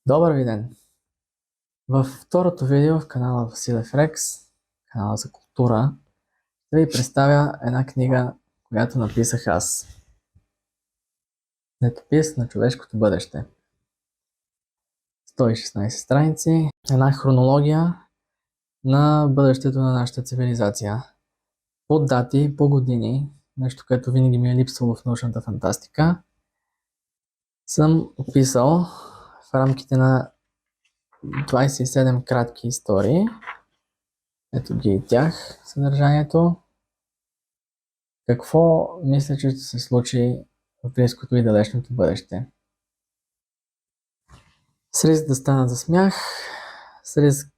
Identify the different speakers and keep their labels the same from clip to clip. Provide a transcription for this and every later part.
Speaker 1: Добър ви ден! Във второто видео в канала Василев Рекс, канала за култура, ще ви представя една книга, която написах аз. Летопис на човешкото бъдеще. 116 страници, една хронология на бъдещето на нашата цивилизация. По дати, по години, нещо, което винаги ми е липсвало в научната фантастика, съм описал в рамките на 27 кратки истории. Ето ги и тях, съдържанието. Какво мисля, че ще се случи в близкото и далечното бъдеще? С риск да стана за смях, с риск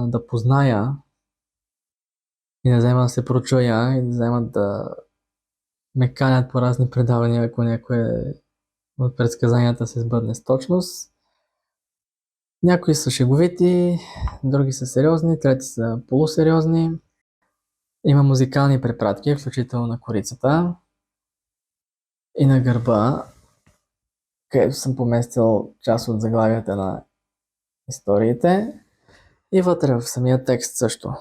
Speaker 1: да позная и да взема да се прочуя и да вземат да ме канят по разни предавания, ако някое от предсказанията се сбъдне с точност. Някои са шеговити, други са сериозни, трети са полусериозни. Има музикални препратки, включително на корицата и на гърба, където съм поместил част от заглавията на историите и вътре в самия текст също.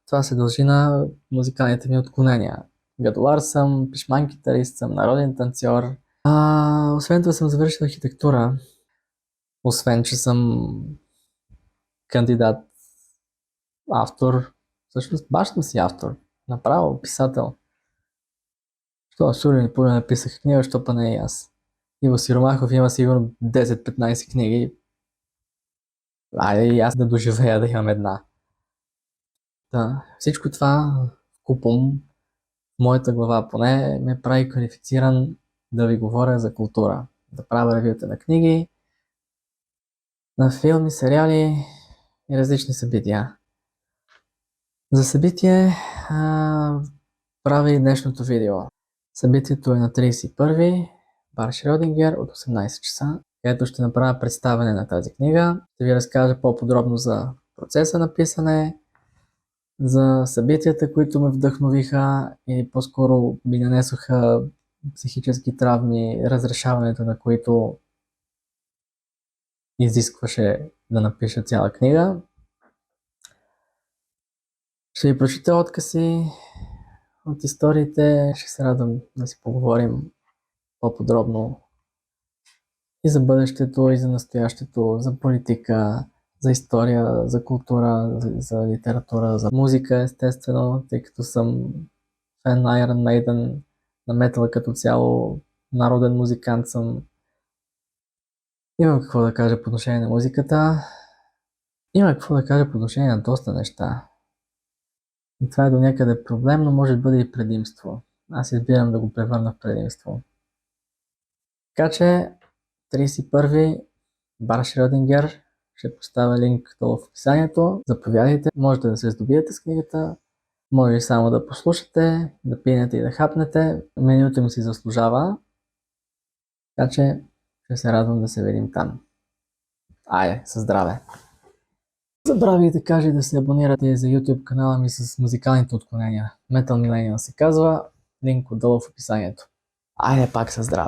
Speaker 1: Това се дължи на музикалните ми отклонения. Гадолар съм, пишман китарист съм, народен танцор. Освен това съм завършил архитектура. Освен, че съм кандидат, автор. Всъщност баш съм си автор. Направо писател. Що Шурин и Пурин написаха книга, що па не и аз. Иво Сиромахов има сигурно 10-15 книги. Айде и аз да доживея да имам една. Да, всичко това купом в моята глава поне ме прави квалифициран да ви говоря за култура. Да правя ревюта на книги, на филми, сериали и различни събития. За събитие правя и днешното видео. Събитието е на 31-ви, бар Шрьодингер от 18 часа, където ще направя представяне на тази книга. Ще ви разкажа по-подробно за процеса на писане, за събитията, които ме вдъхновиха и по-скоро ми нанесоха психически травми, разрешаването на които изискваше да напиша цяла книга. Ще ви прочита откъси от историите, ще се радвам да си поговорим по-подробно и за бъдещето, и за настоящето, за политика, за история, за култура, за литература, за музика, естествено, тъй като съм фен на Iron Maiden, на метала като цяло, народен музикант съм. Имам какво да кажа по отношение на музиката. Има какво да кажа по отношение на доста неща. И това е до някъде проблем, но може да бъде и предимство. Аз избирам да го превърна в предимство. Така че 31-ви бар Шрьодингер, ще поставя линк долу в описанието. Заповядайте, можете да се здобиете с книгата, може и само да послушате, да пинете и да хапнете. Менюто ми си заслужава, така че ще се радвам да се видим там. Айде, със здраве! Забравяйте да кажа да се абонирате за YouTube канала ми с музикалните отклонения. Metal Millennial се казва, линк отдолу в описанието. Айде пак със здраве!